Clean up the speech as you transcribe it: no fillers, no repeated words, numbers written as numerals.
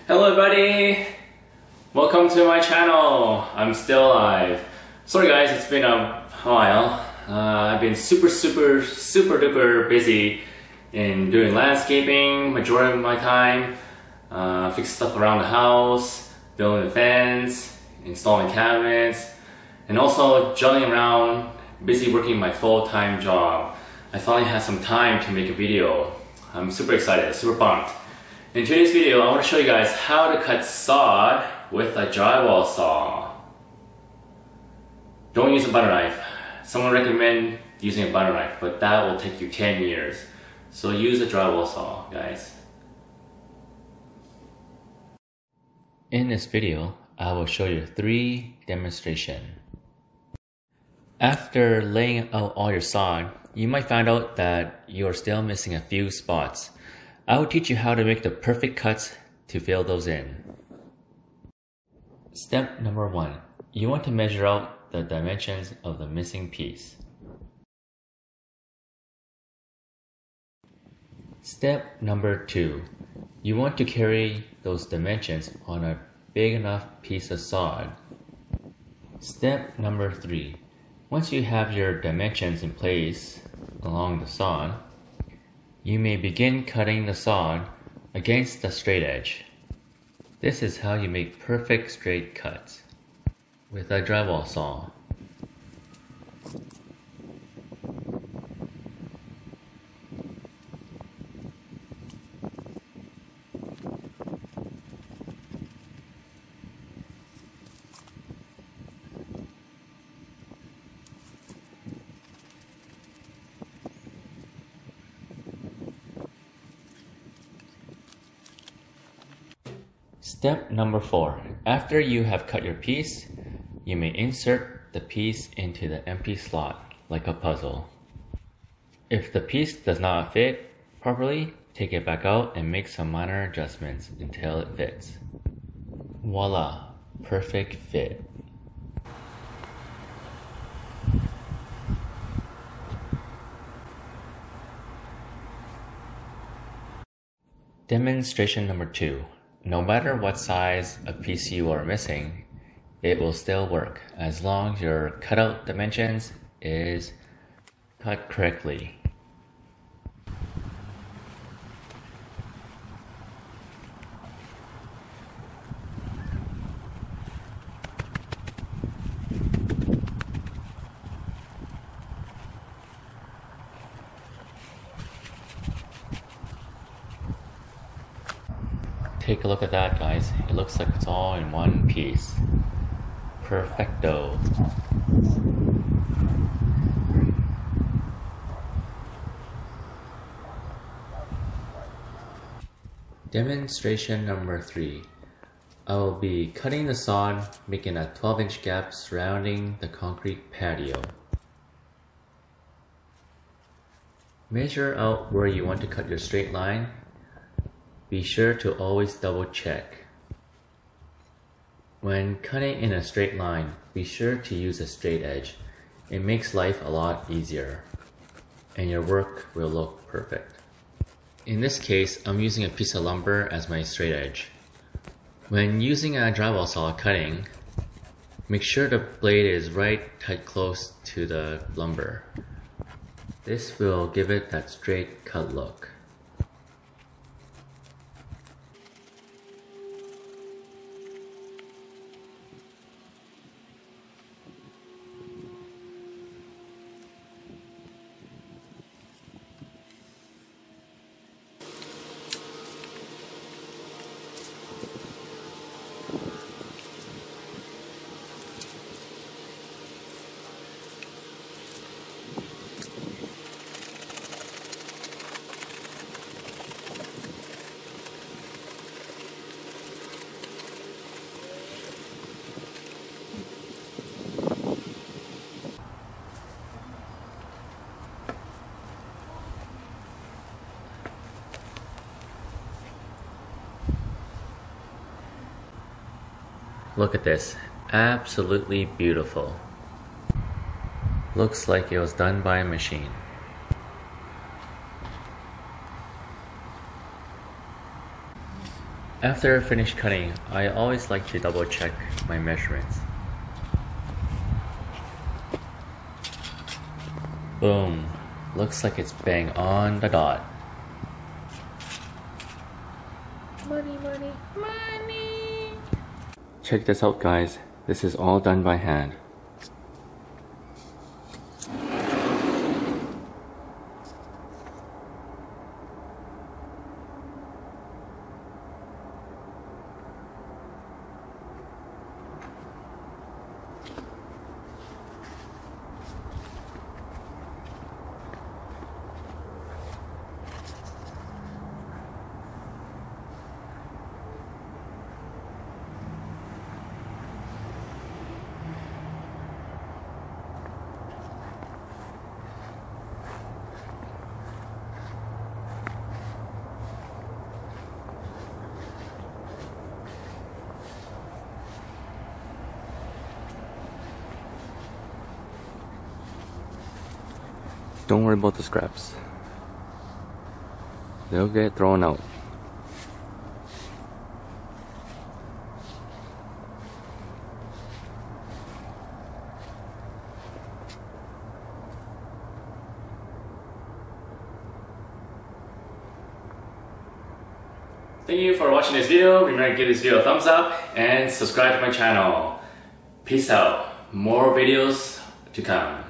Hello everybody! Welcome to my channel. I'm still alive. Sorry guys, it's been a while. I've been super duper busy in doing landscaping majority of my time, fix stuff around the house, building the fence, installing cabinets, and also juggling around, busy working my full-time job. I finally had some time to make a video. I'm super excited, super pumped. In today's video, I want to show you guys how to cut sod with a drywall saw. Don't use a butter knife. Someone recommend using a butter knife, but that will take you 10 years. So use a drywall saw, guys. In this video, I will show you 3 demonstrations. After laying out all your sod, you might find out that you are still missing a few spots. I will teach you how to make the perfect cuts to fill those in. Step number 1. You want to measure out the dimensions of the missing piece. Step number 2. You want to carry those dimensions on a big enough piece of sod. Step number 3. Once you have your dimensions in place along the sod, you may begin cutting the sod against the straight edge. This is how you make perfect straight cuts with a drywall saw. Step number 4. After you have cut your piece, you may insert the piece into the empty slot like a puzzle. If the piece does not fit properly, take it back out and make some minor adjustments until it fits. Voila! Perfect fit. Demonstration number 2. No matter what size of piece you are missing, it will still work as long as your cutout dimensions is cut correctly. Take a look at that, guys. It looks like it's all in one piece. Perfecto. Demonstration number 3. I will be cutting the sod, making a 12-inch gap surrounding the concrete patio. Measure out where you want to cut your straight line. Be sure to always double check. When cutting in a straight line, be sure to use a straight edge. It makes life a lot easier, and your work will look perfect. In this case, I'm using a piece of lumber as my straight edge. When using a drywall saw cutting, make sure the blade is right tight close to the lumber. This will give it that straight cut look. Look at this, absolutely beautiful. Looks like it was done by a machine. After I finish cutting, I always like to double check my measurements. Boom. Looks like it's bang on the dot. Money, money, money! Check this out, guys. This is all done by hand. Don't worry about the scraps. They'll get thrown out. Thank you for watching this video. Remember to give this video a thumbs up and subscribe to my channel. Peace out. More videos to come.